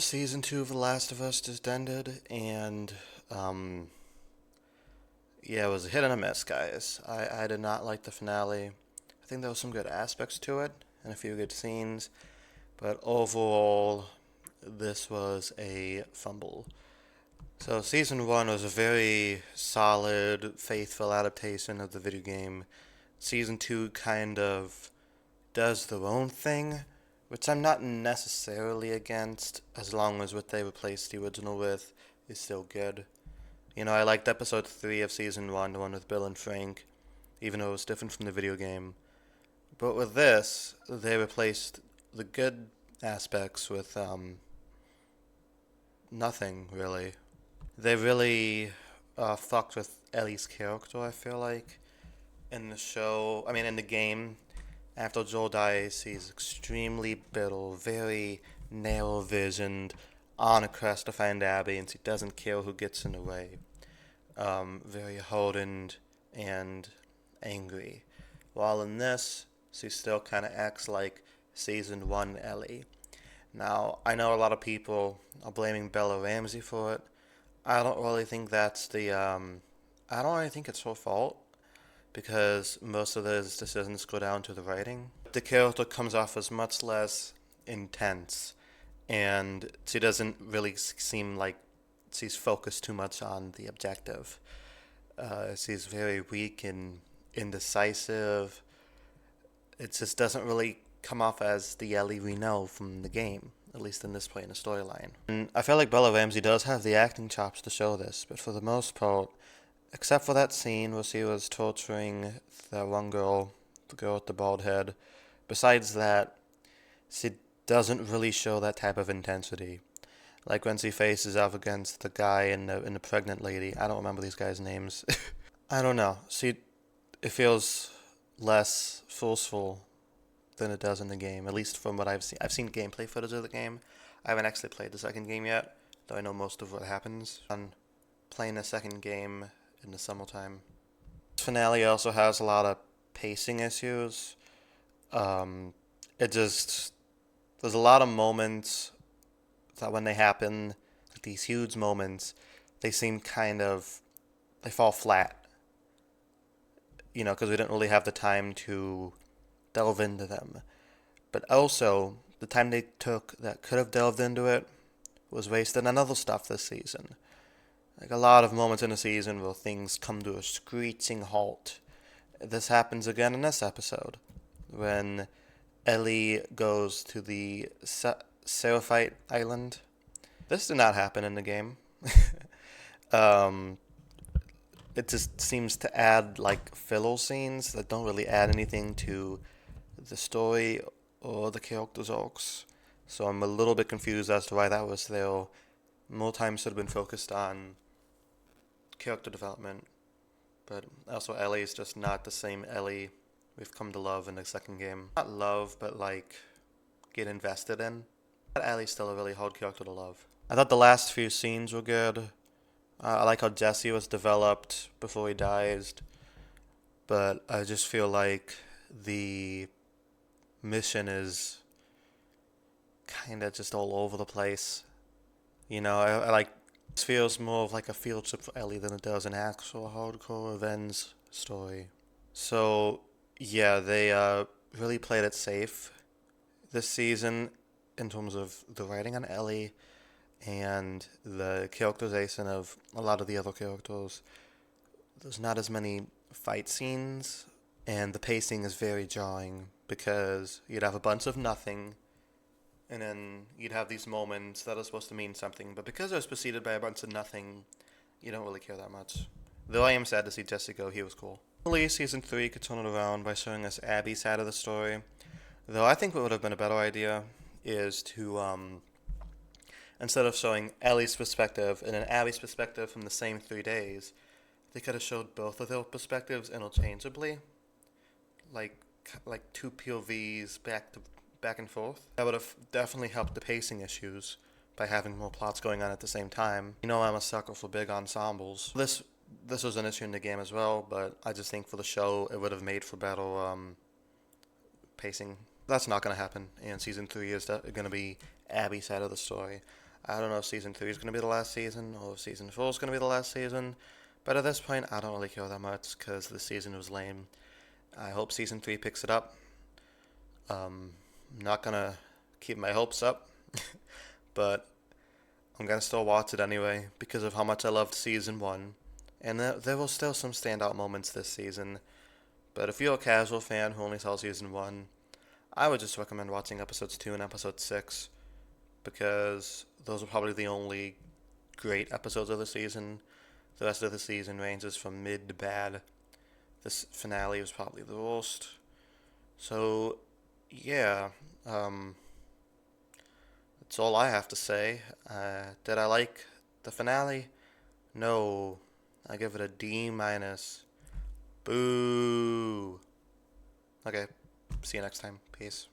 Well, season two of The Last of Us just ended, and yeah, it was a hit and a miss, guys. I did not like the finale. I think there was some good aspects to it and a few good scenes, but overall, this was a fumble. So, season one was a very solid, faithful adaptation of the video game. Season two kind of does their own thing, which I'm not necessarily against, as long as what they replaced the original with is still good. You know, I liked episode 3 of season 1, the one with Bill and Frank, even though it was different from the video game. But with this, they replaced the good aspects with nothing, really. They really fucked with Ellie's character, I feel like. In the show, I mean, in the game, after Joel dies, he's extremely bitter, very narrow visioned, on a quest to find Abby, and he doesn't care who gets in the way. Very hardened and angry. While in this, she still kind of acts like season one Ellie. Now, I know a lot of people are blaming Bella Ramsey for it. I don't really think that's I don't really think it's her fault because most of those decisions go down to the writing. The character comes off as much less intense, and she doesn't really seem like she's focused too much on the objective. She's very weak and indecisive. It just doesn't really come off as the Ellie we know from the game, at least in this point in the storyline. And I feel like Bella Ramsey does have the acting chops to show this, but for the most part, except for that scene where she was torturing that one girl, the girl with the bald head, besides that, she doesn't really show that type of intensity. Like when she faces off against the guy and the pregnant lady. I don't remember these guys' names. I don't know. See, it feels less forceful than it does in the game, at least from what I've seen. I've seen gameplay footage of the game. I haven't actually played the second game yet, though I know most of what happens. I'm playing the second game in the summertime. This finale also has a lot of pacing issues. Um, it just there's a lot of moments that when they happen, like these huge moments, they seem they fall flat. You know, because we didn't really have the time to delve into them. But also, the time they took that could have delved into it was wasted on other stuff this season. Like a lot of moments in the season where things come to a screeching halt. This happens again in this episode, when Ellie goes to the Seraphite Island. This did not happen in the game. um, it just seems to add like filler scenes that don't really add anything to the story or the characters' arcs. So I'm a little bit confused as to why that was there. More time should have been focused on character development, but also Ellie is just not the same Ellie we've come to love in the second game. Not love, but like get invested in. But Ellie's still a really hard character to love. I thought the last few scenes were good. I like how Jesse was developed before he dies, but I just feel like the mission is kind of just all over the place. You know, I like this feels more of like a field trip for Ellie than it does an actual hardcore revenge story. So yeah, they really played it safe this season in terms of the writing on Ellie and the characterization of a lot of the other characters. There's not as many fight scenes, and the pacing is very jarring because you'd have a bunch of nothing, and then you'd have these moments that are supposed to mean something, but because it was preceded by a bunch of nothing, you don't really care that much. Though I am sad to see Jesse go, he was cool. Hopefully, season 3 could turn it around by showing us Abby's side of the story. Though I think what would have been a better idea is to, instead of showing Ellie's perspective and then Abby's perspective from the same 3 days, they could have showed both of their perspectives interchangeably, like two POVs back and forth. That would have definitely helped the pacing issues by having more plots going on at the same time. You know I'm a sucker for big ensembles. This was an issue in the game as well, but I just think for the show it would have made for better pacing. That's not going to happen, and season 3 is going to be Abby's side of the story. I don't know if season 3 is going to be the last season or if season 4 is going to be the last season. But at this point, I don't really care that much because the season was lame. I hope season 3 picks it up. I'm not going to keep my hopes up, but I'm going to still watch it anyway because of how much I loved season 1. And there were still some standout moments this season. But if you're a casual fan who only saw season 1, I would just recommend watching episodes 2 and episode 6 because those are probably the only great episodes of the season. The rest of the season ranges from mid to bad. This finale was probably the worst. So, yeah, um, that's all I have to say. Did I like the finale? No. I give it a D minus. Boo. Okay, see you next time. Peace.